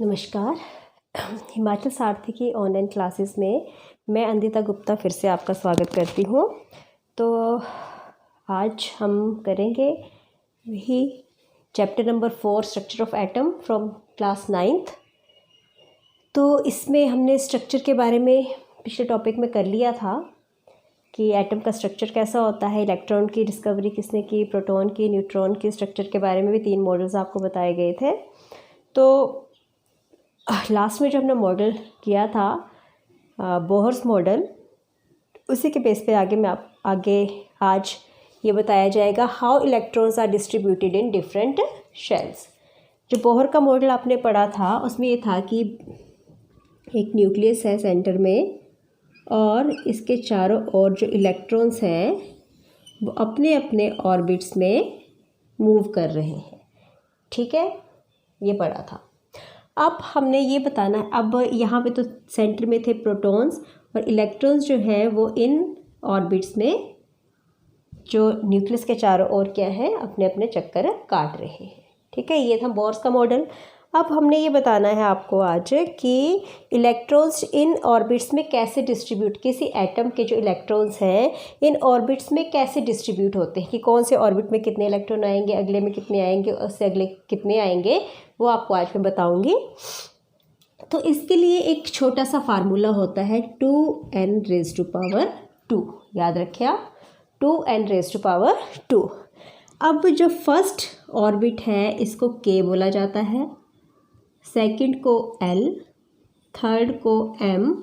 नमस्कार। हिमाचल सारथी की online classes में मैं अंदिता गुप्ता फिर से आपका स्वागत करती हूँ। तो आज हम करेंगे वही chapter number 4 structure of atom from class 9th। तो इसमें हमने स्ट्रक्चर के बारे में पिछले टॉपिक में कर लिया था कि एटम का स्ट्रक्चर कैसा होता है, इलेक्ट्रॉन की डिस्कवरी किसने की, प्रोटॉन की, न्यूट्रॉन की स्ट्रक्चर के बारे में भी 3 मॉडल्स आपको बताए गए थे। तो लास्ट में जो हमने मॉडल किया था बोहर्स मॉडल, उसी के बेस पे आगे आज ये बताया जाएगा how electrons are distributed in different shells. जो बोहर का मॉडल आपने पढ़ा था उसमें ये था कि एक न्यूक्लियस है सेंटर में और इसके चारों ओर जो इलेक्ट्रॉन्स हैं वो अपने अपने ऑर्बिट्स में मूव कर रहे हैं। ठीक है, ये पढ़ा था। अब हमने ये बताना है, अब यहाँ पे तो सेंटर में थे प्रोटॉन्स और इलेक्ट्रॉन्स जो हैं वो इन ऑर्बिट्स में जो न्यूक्लियस के चारों ओर क्या है अपने अपने चक्कर काट रहे हैं। ठीक है, ये था बोर्स का मॉडल। अब हमने ये बताना है आपको आज कि इलेक्ट्रॉन्स इन ऑर्बिट्स में कैसे डिस्ट्रीब्यूट, किसी एटम के जो इलेक्ट्रॉन्स हैं इन ऑर्बिट्स में कैसे डिस्ट्रीब्यूट होते हैं, कि कौन से ऑर्बिट में कितने इलेक्ट्रॉन आएंगे, अगले में कितने आएंगे, उससे अगले कितने आएंगे, वो आपको आज मैं बताऊंगी। तो इसके लिए एक छोटा सा फार्मूला होता है 2n⁻²। याद रखिए आप, 2n⁻²। अब जो फर्स्ट ऑर्बिट है इसको k बोला जाता है, सेकंड को l, थर्ड को m,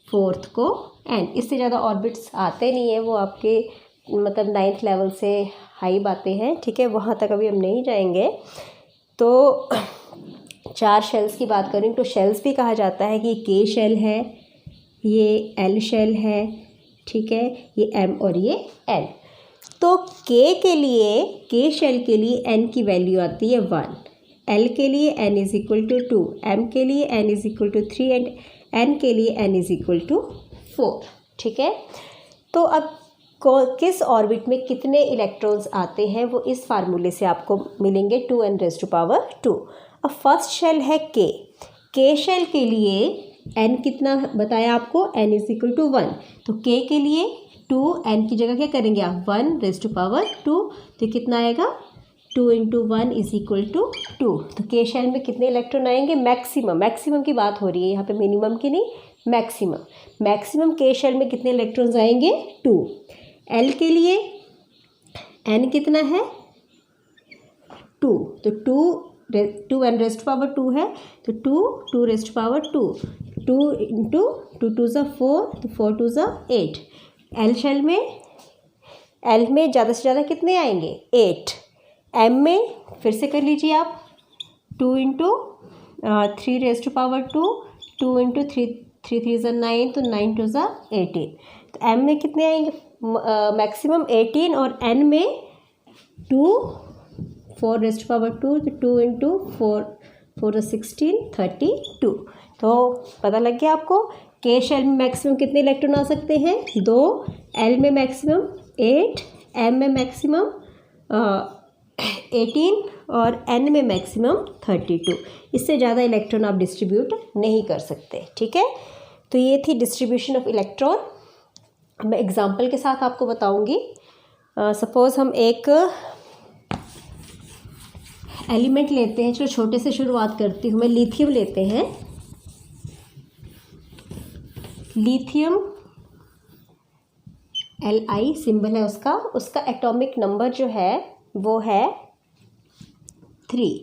फोर्थ को n। इससे ज़्यादा ऑर्बिट्स आते नहीं हैं, वो आपके मतलब 9th लेवल से हाई बातें हैं। ठीक है, वहाँ तक अभी हम नहीं जाएंगे। तो 4 शेल्स की बात करें तो शेल्स भी कहा जाता है कि के शेल है, ये एल शेल है, ठीक है, ये एम और ये एन। तो के लिए, के शेल के लिए एन की वैल्यू आती है 1, एल के लिए N is equal to 2, M के लिए N is equal to 3 and N के लिए एन इज इक्वल टू 4। ठीक है, तो अब किस ऑर्बिट में कितने इलेक्ट्रॉन्स आते हैं वो इस फार्मूले से आपको मिलेंगे 2n⁻²। अब फर्स्ट शेल है के शेल के लिए n कितना बताया आपको, n इज इक्वल टू 1। तो k के लिए 2, n की जगह क्या करेंगे आप 1⁻²। तो कितना आएगा 2 × 1 इज इक्वल टू 2। तो के शेल में कितने इलेक्ट्रॉन आएंगे, मैक्सिमम की बात हो रही है यहाँ पे, मिनिमम की नहीं, मैक्सिमम के शेल में कितने इलेक्ट्रॉन्स आएंगे 2। एल के लिए n कितना है 2, तो 2n⁻² है, तो 2 2 × 2 2 = 4, तो 4 2 = 8। एल में ज़्यादा से ज़्यादा कितने आएंगे 8। एम में फिर से कर लीजिए आप, 2 × 3⁻², 2 × 3 3 = 9, तो 9 2 = 18। तो एम में कितने आएंगे मैक्सिमम 18 और एन में 2 4⁻², तो 2 × 4 4 = 16 32। तो पता लग गया आपको, के शेल में मैक्सिमम कितने इलेक्ट्रॉन आ सकते हैं 2, एल में मैक्सिमम 8, एम में मैक्सिमम 18 और एन में मैक्सिमम 32। इससे ज़्यादा इलेक्ट्रॉन आप डिस्ट्रीब्यूट नहीं कर सकते। ठीक है, तो ये थी डिस्ट्रीब्यूशन ऑफ इलेक्ट्रॉन। मैं एग्जांपल के साथ आपको बताऊंगी। सपोज़ हम एक एलिमेंट लेते हैं, चलो छोटे से शुरुआत करती हूँ मैं। लिथियम लेते हैं, लिथियम Li सिंबल है उसका एटॉमिक नंबर जो है वो है 3।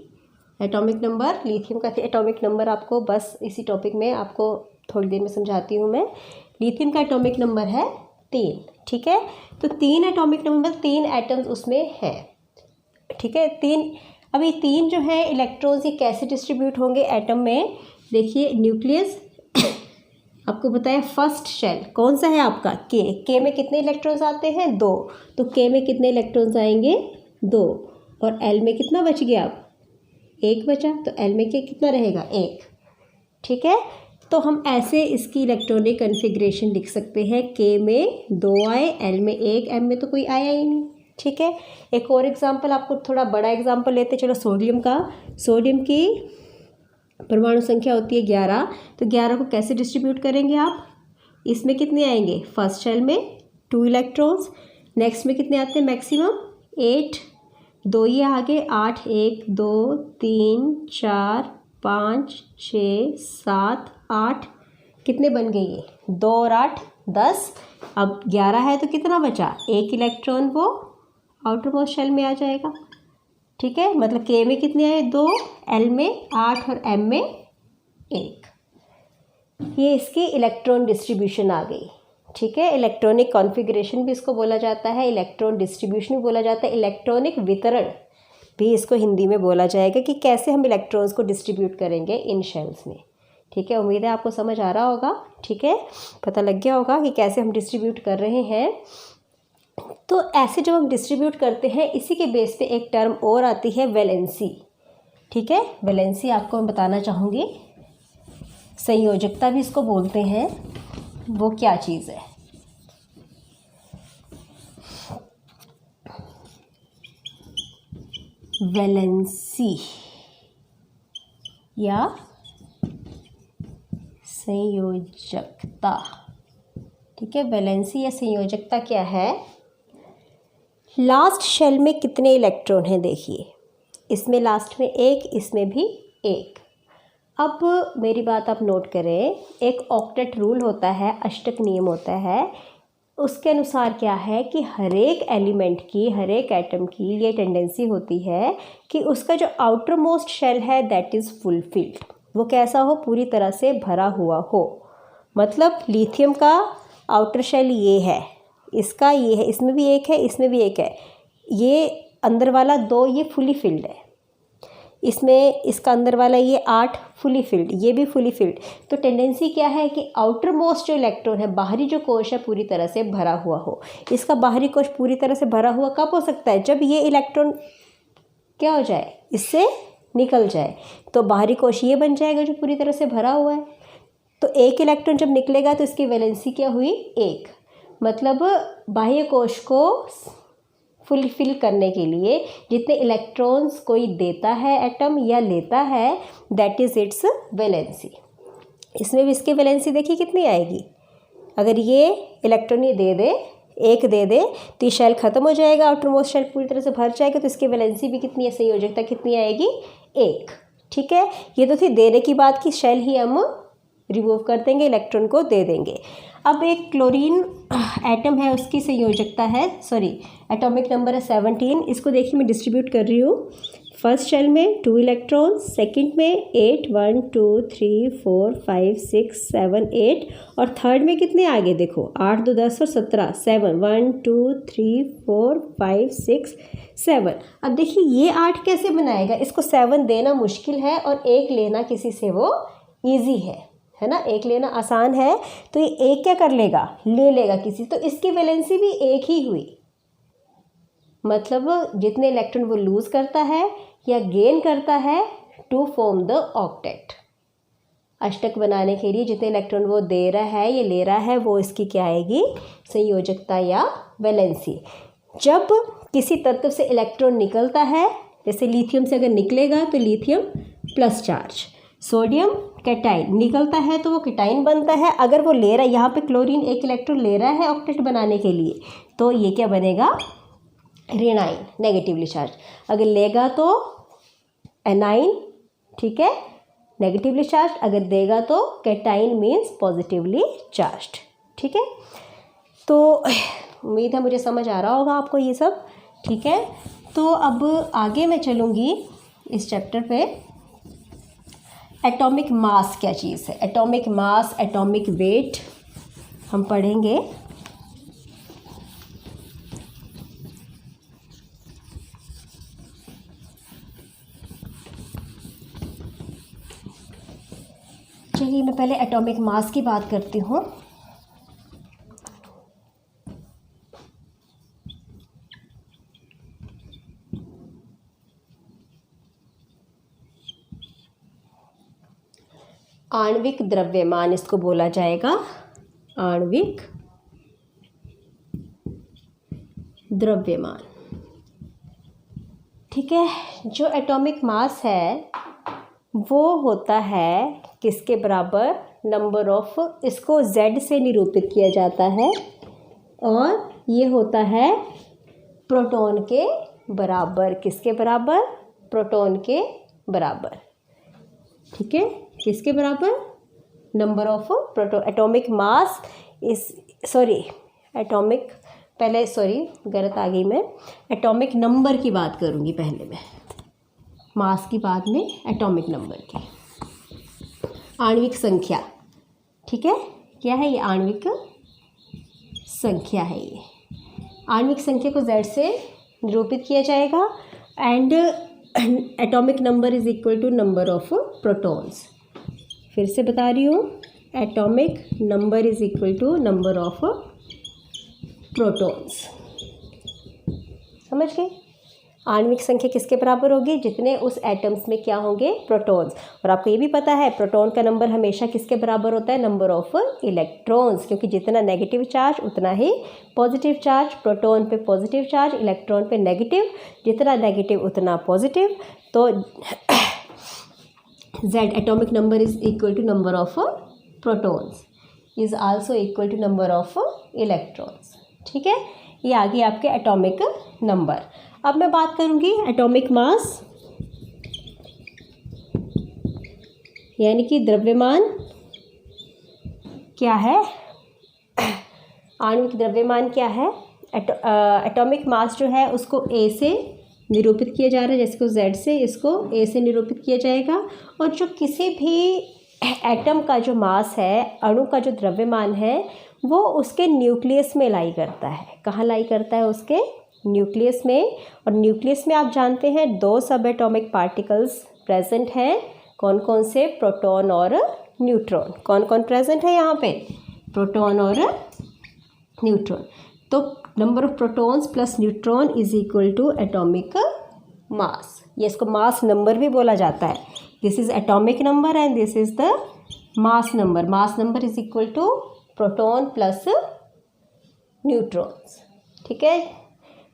एटॉमिक नंबर लिथियम का एटॉमिक नंबर आपको बस इसी टॉपिक में आपको थोड़ी देर में समझाती हूँ मैं। लिथियम का एटॉमिक नंबर है 3। ठीक है, तो 3 एटॉमिक नंबर, 3 एटम्स उसमें है। ठीक है, 3। अभी 3 जो है इलेक्ट्रॉन्स ये कैसे डिस्ट्रीब्यूट होंगे एटम में, देखिए न्यूक्लियस आपको बताया, फर्स्ट शेल कौन सा है आपका के में कितने इलेक्ट्रॉन्स आते हैं 2, तो के में कितने इलेक्ट्रॉन्स आएंगे 2, और एल में कितना बच गया आप 1 बचा, तो एल में कितना रहेगा 1। ठीक है, तो हम ऐसे इसकी इलेक्ट्रॉनिक कन्फिग्रेशन लिख सकते हैं, के में 2 आए, एल में 1, एम में तो कोई आया ही नहीं। ठीक है, एक और एग्जांपल, आपको थोड़ा बड़ा एग्जांपल लेते चलो सोडियम का। सोडियम की परमाणु संख्या होती है 11, तो 11 को कैसे डिस्ट्रीब्यूट करेंगे आप? इसमें कितने आएंगे? फर्स्ट शेल में 2 इलेक्ट्रॉन्स, नेक्स्ट में कितने आते हैं मैक्सिमम? 8, 2 ये आगे 8, 1 2 3 4 5 6 7 8, कितने बन गए ये? 2 और 8 10। अब 11 है तो कितना बचा? 1 इलेक्ट्रॉन वो आउटर मोस्ट शेल में आ जाएगा, ठीक है। मतलब के में कितने आए? 2, एल में 8 और एम में 1। ये इसकी इलेक्ट्रॉन डिस्ट्रीब्यूशन आ गई, ठीक है। इलेक्ट्रॉनिक कॉन्फ़िगरेशन भी इसको बोला जाता है, इलेक्ट्रॉन डिस्ट्रीब्यूशन भी बोला जाता है, इलेक्ट्रॉनिक वितरण भी इसको हिंदी में बोला जाएगा कि कैसे हम इलेक्ट्रॉन्स को डिस्ट्रीब्यूट करेंगे इन शेल्स में, ठीक है। उम्मीद है आपको समझ आ रहा होगा, ठीक है, पता लग गया होगा कि कैसे हम डिस्ट्रीब्यूट कर रहे हैं। तो ऐसे जब हम डिस्ट्रीब्यूट करते हैं, इसी के बेस पे एक टर्म और आती है वैलेंसी, ठीक है। वैलेंसी आपको मैं बताना चाहूँगी, संयोजकता भी इसको बोलते हैं, वो क्या चीज़ है। वैलेंसी या संयोजकता, ठीक है। वैलेंसी या संयोजकता क्या है? लास्ट शेल में कितने इलेक्ट्रॉन हैं? देखिए, इसमें लास्ट में 1, इसमें भी 1। अब मेरी बात आप नोट करें, एक ऑक्टेट रूल होता है, अष्टक नियम होता है, उसके अनुसार क्या है कि हर एक एलिमेंट की, हर एक एटम की ये टेंडेंसी होती है कि उसका जो आउटर मोस्ट शेल है दैट इज़ फुलफिल्ड, वो कैसा हो? पूरी तरह से भरा हुआ हो। मतलब लिथियम का आउटर शेल ये है, इसका ये है, इसमें भी 1 है, इसमें भी 1 है, ये अंदर वाला 2 ये फुली फिल्ड है, इसमें इसका अंदर वाला ये 8 फुली फिल्ड, ये भी फुली फिल्ड। तो टेंडेंसी क्या है कि आउटर मोस्ट जो इलेक्ट्रॉन है, बाहरी जो कोश है, पूरी तरह से भरा हुआ हो। इसका बाहरी कोश पूरी तरह से भरा हुआ कब हो सकता है? जब ये इलेक्ट्रॉन क्या हो जाए? इससे निकल जाए, तो बाहरी कोश ये बन जाएगा जो पूरी तरह से भरा हुआ है। तो 1 इलेक्ट्रॉन जब निकलेगा तो इसकी वैलेंसी क्या हुई? 1। मतलब बाह्य कोश को फुलफिल करने के लिए जितने इलेक्ट्रॉन्स कोई देता है एटम या लेता है, दैट इज़ इट्स वैलेंसी। इसमें भी इसकी वैलेंसी देखिए कितनी आएगी। अगर ये इलेक्ट्रॉन ये दे दे, 1 दे दे, तो ये शेल ख़त्म हो जाएगा, आउटर मोस्ट शेल पूरी तरह से भर जाएगा, तो इसकी वैलेंसी भी कितनी है? संयोजकता कितनी आएगी? 1, ठीक है। ये तो थी देने की बात की, शेल ही हम रिमूव कर देंगे, इलेक्ट्रॉन को दे देंगे। अब एक क्लोरीन एटम है, उसकी संयोजकता है, एटॉमिक नंबर है 17। इसको देखिए मैं डिस्ट्रीब्यूट कर रही हूँ। फर्स्ट शेल में 2 इलेक्ट्रॉन, सेकंड में 8 1 2 3 4 5 6 7 8, और थर्ड में कितने आगे देखो, 8 2 10 और 17, 7 1 2 3 4 5 6 7। अब देखिए ये 8 कैसे बनाएगा? इसको 7 देना मुश्किल है और 1 लेना किसी से वो ईजी है ना। 1 लेना आसान है, तो ये 1 क्या कर लेगा? ले लेगा किसी, तो इसकी वैलेंसी भी 1 ही हुई। मतलब जितने इलेक्ट्रॉन वो लूज़ करता है या गेन करता है टू फॉर्म द ऑक्टेट, अष्टक बनाने के लिए जितने इलेक्ट्रॉन वो दे रहा है या ले रहा है, वो इसकी क्या आएगी? संयोजकता या वैलेंसी। जब किसी तत्व से इलेक्ट्रॉन निकलता है, जैसे लिथियम से अगर निकलेगा तो lithium plus charge, sodium cation निकलता है तो वो कैटाइन बनता है। अगर वो ले रहा है, यहाँ पे क्लोरीन 1 इलेक्ट्रॉन ले रहा है ऑक्टेट बनाने के लिए, तो ये क्या बनेगा? ऋणाइन, नेगेटिवली चार्ज। अगर लेगा तो एनाइन, ठीक है, नेगेटिवली चार्ज। अगर देगा तो कैटाइन मीन्स पॉजिटिवली चार्ज्ड, ठीक है। तो उम्मीद है मुझे समझ आ रहा होगा आपको ये सब, ठीक है। तो अब आगे मैं चलूँगी इस चैप्टर पे। एटॉमिक मास क्या चीज़ है? एटॉमिक मास, एटॉमिक वेट हम पढ़ेंगे। चलिए मैं पहले एटॉमिक मास की बात करती हूँ। आणविक द्रव्यमान इसको बोला जाएगा, आणविक द्रव्यमान, ठीक है। जो एटॉमिक मास है वो होता है किसके बराबर, नंबर ऑफ, इसको Z से निरूपित किया जाता है और ये होता है प्रोटॉन के बराबर। किसके बराबर, प्रोटॉन के बराबर। ठीक है, किसके बराबर, number of proton, atomic mass इस, सॉरी एटॉमिक, पहले सॉरी गलत आ गई, मैं एटॉमिक नंबर की बात करूँगी पहले, मैं मास की बाद में एटॉमिक नंबर की, आणविक संख्या। ठीक है, क्या है ये, आणविक संख्या है। ये आणविक संख्या को Z से निरूपित किया जाएगा and atomic number is equal to number of protons. फिर से बता रही हूँ, atomic number is equal to number of protons. समझ गए, आणविक संख्या किसके बराबर होगी, जितने उस एटम्स में क्या होंगे, प्रोटॉन्स। और आपको ये भी पता है प्रोटॉन का नंबर हमेशा किसके बराबर होता है, नंबर ऑफ इलेक्ट्रॉन्स, क्योंकि जितना नेगेटिव चार्ज उतना ही पॉजिटिव चार्ज, प्रोटॉन पे पॉजिटिव चार्ज, इलेक्ट्रॉन पे नेगेटिव, जितना नेगेटिव उतना पॉजिटिव। तो Z atomic number is equal to number of protons is also equal to number of electrons. ठीक है, ये आ गई आपके एटॉमिक नंबर। अब मैं बात करूंगी एटॉमिक मास, यानी कि द्रव्यमान क्या है, आणविक द्रव्यमान क्या है। एटॉमिक मास जो है उसको A से निरूपित किया जा रहा है, जैसे को Z से, इसको A से निरूपित किया जाएगा। और जो किसी भी एटम का जो मास है, अणु का जो द्रव्यमान है, वो उसके न्यूक्लियस में लाई करता है। कहाँ लाई करता है, उसके न्यूक्लियस में। और न्यूक्लियस में आप जानते हैं 2 सब एटॉमिक पार्टिकल्स प्रेजेंट हैं। कौन कौन से, प्रोटॉन और न्यूट्रॉन। कौन कौन प्रेजेंट है यहाँ पे, प्रोटॉन और न्यूट्रॉन। तो number of protons plus neutron is equal to atomic mass. ये इसको मास नंबर भी बोला जाता है। This is atomic number and this is the mass number. Mass number is equal to proton plus neutrons. ठीक है,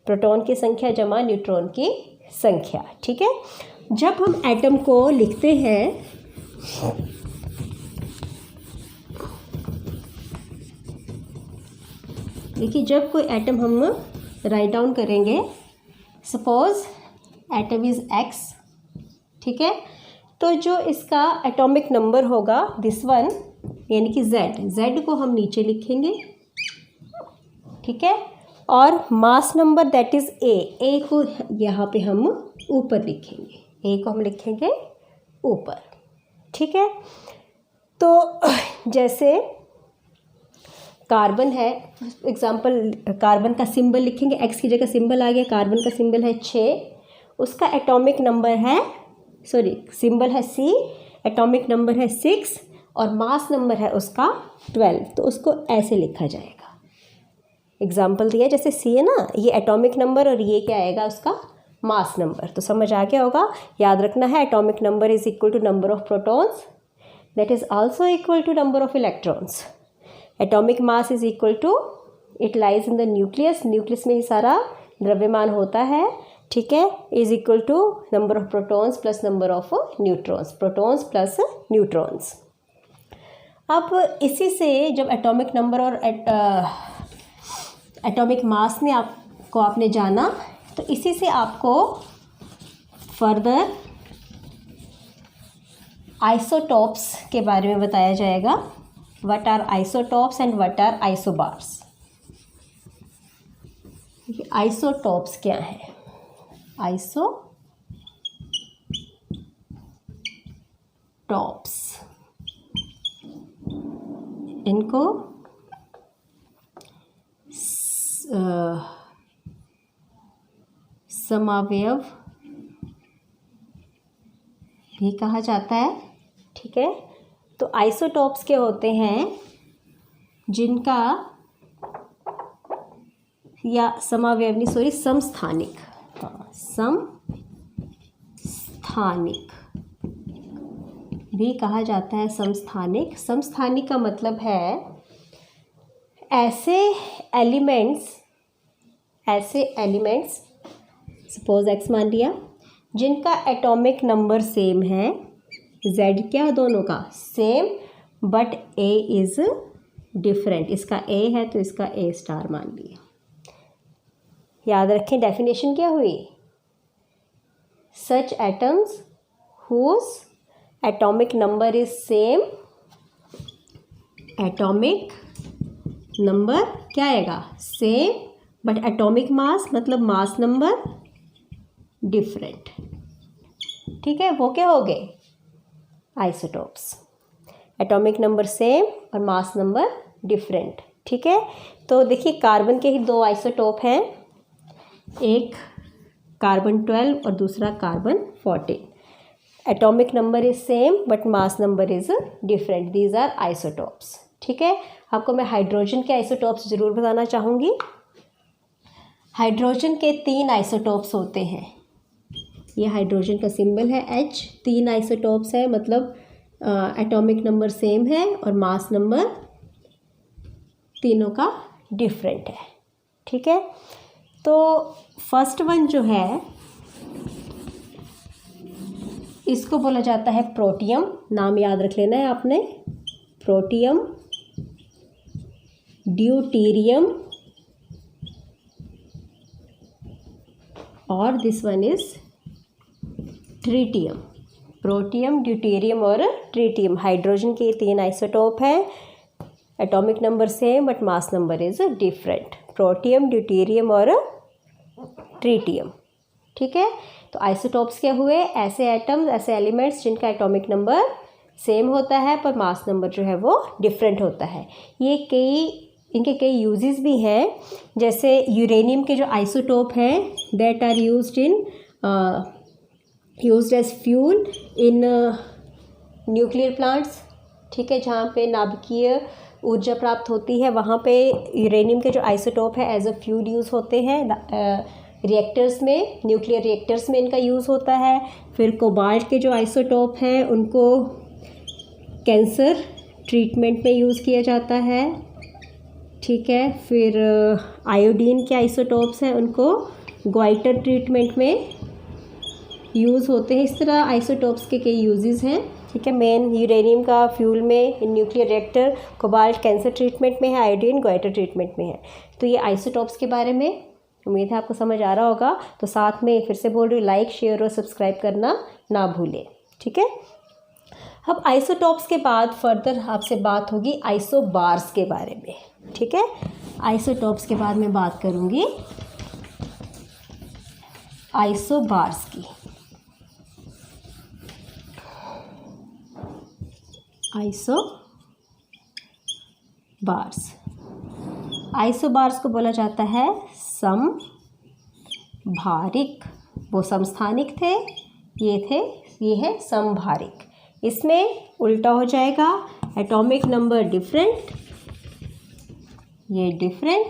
proton की संख्या जमा न्यूट्रॉन की संख्या। ठीक है, जब हम एटम को लिखते हैं, देखिए जब कोई एटम हम राइट डाउन करेंगे, सपोज एटम इज X, ठीक है, तो जो इसका एटॉमिक नंबर होगा दिस वन, यानी कि Z को हम नीचे लिखेंगे। ठीक है, और mass number that is A को यहाँ पे हम ऊपर लिखेंगे, A को हम लिखेंगे ऊपर। ठीक है, तो जैसे कार्बन है, एग्जाम्पल कार्बन का सिंबल लिखेंगे, X की जगह सिंबल आ गया, कार्बन का सिंबल है 6, उसका एटॉमिक नंबर है, सॉरी सिंबल है C, एटॉमिक नंबर है 6 और मास नंबर है उसका 12। तो उसको ऐसे लिखा जाएगा। एग्जाम्पल दिया जैसे C है ना, ये एटॉमिक नंबर और ये क्या आएगा, उसका मास नंबर। तो समझ आ गया होगा, याद रखना है atomic number is equal to number of protons that is also equal to number of electrons. Atomic mass is equal to, it lies in the nucleus, nucleus में ही सारा द्रव्यमान होता है। ठीक है, is equal to number of protons plus number of neutrons, protons plus neutrons. अब इसी से जब एटॉमिक नंबर और एटॉमिक मास ने आपने जाना, तो इसी से आपको फर्दर आइसोटॉप्स के बारे में बताया जाएगा। What are isotopes and what are isobars. Isotopes क्या है, आइसोटॉप्स, इनको समावयव भी कहा जाता है। ठीक है, तो आइसोटॉप्स के होते हैं जिनका, या समावयव नहीं, सॉरी समस्थानिक, हाँ समस्थानिक भी कहा जाता है। समस्थानिक, समस्थानिक का मतलब है ऐसे एलिमेंट्स सपोज X मान लिया, जिनका एटॉमिक नंबर सेम है, Z क्या दोनों का same but A is different. इसका A है तो इसका A स्टार मान लिया। याद रखें डेफिनेशन क्या हुई, such atoms whose atomic number is same, atomic number क्या आएगा सेम बट एटॉमिक मास मतलब मास नंबर डिफरेंट। ठीक है, वो क्या हो गए आइसोटोप्स, एटॉमिक नंबर सेम और मास नंबर डिफरेंट। ठीक है, तो देखिए कार्बन के ही दो आइसोटोप हैं, एक कार्बन 12 और दूसरा carbon 14। Atomic number is same but mass number is different, these are isotopes. ठीक है, आपको मैं हाइड्रोजन के आइसोटोप्स जरूर बताना चाहूँगी। हाइड्रोजन के 3 आइसोटोप्स होते हैं, ये हाइड्रोजन का सिंबल है H, 3 आइसोटोप्स है मतलब एटॉमिक नंबर सेम है और मास नंबर तीनों का डिफरेंट है। ठीक है, तो फर्स्ट वन जो है इसको बोला जाता है प्रोटियम, नाम याद रख लेना है आपने, प्रोटियम, ड्यूटेरियम और this one is tritium. Protium, deuterium और ट्रिटियम हाइड्रोजन के 3 आइसोटोप हैं, atomic number same but mass number is different, protium, deuterium और ट्रिटियम। ठीक है, तो आइसोटोप्स क्या हुए, ऐसे एटम्स, ऐसे एलिमेंट्स जिनका एटॉमिक नंबर सेम होता है पर मास नंबर जो है वो डिफरेंट होता है। ये इनके कई यूजेस भी हैं, जैसे यूरेनियम के जो आइसोटोप हैं that are used as fuel in nuclear plants. ठीक है, जहाँ पे नाभिकीय ऊर्जा प्राप्त होती है वहाँ पे यूरेनियम के जो आइसोटोप है एज अ फ्यूल यूज़ होते हैं। रिएक्टर्स में, न्यूक्लियर रिएक्टर्स में इनका यूज़ होता है। फिर कोबाल्ट के जो आइसोटोप हैं उनको कैंसर ट्रीटमेंट में यूज़ किया जाता है। ठीक है, फिर आयोडीन के आइसोटोप्स हैं उनको ग्वाइटर ट्रीटमेंट में यूज़ होते हैं। इस तरह आइसोटोप्स के कई यूजेस हैं। ठीक है, मेन यूरेनियम का फ्यूल में, in nuclear reactor, cobalt cancer treatment में है, आयोडीन ग्वाइटर ट्रीटमेंट में है। तो ये आइसोटोप्स के बारे में उम्मीद है आपको समझ आ रहा होगा। तो साथ में फिर से बोल रही हूँ, लाइक, शेयर और सब्सक्राइब करना ना भूलें। ठीक है, अब आइसोटोप्स के बाद फर्दर आपसे बात होगी आइसोबार्स के बारे में। ठीक है, आइसोटोप्स के बाद मैं बात करूँगी आइसोबार्स की। आइसोबार्स को बोला जाता है समभारिक। वो समस्थानिक थे, ये है समभारिक। इसमें उल्टा हो जाएगा, एटॉमिक नंबर डिफरेंट, ये डिफरेंट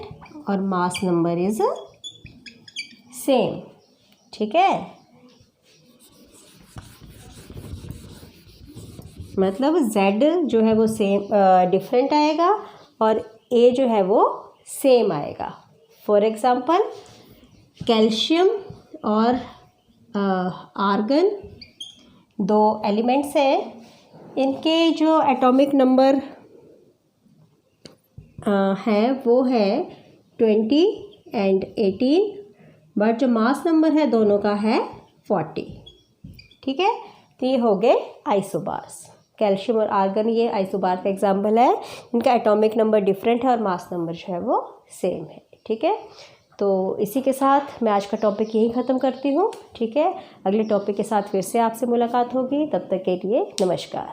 और मास नंबर इज सेम। ठीक है, मतलब Z जो है वो सेम डिफरेंट आएगा और A जो है वो सेम आएगा। फॉर एग्जांपल कैल्शियम और आर्गन 2 एलिमेंट्स हैं, इनके जो एटॉमिक नंबर है वो है 20 एंड 18, बट जो मास नंबर है दोनों का है 40। ठीक है, तो ये हो गए आइसोबार्स। कैल्शियम और आर्गन ये आइसोबार का एग्जाम्पल है, इनका एटॉमिक नंबर डिफरेंट है और मास नंबर जो है वो सेम है। ठीक है, तो इसी के साथ मैं आज का टॉपिक यही ख़त्म करती हूँ। ठीक है, अगले टॉपिक के साथ फिर से आपसे मुलाकात होगी, तब तक के लिए नमस्कार।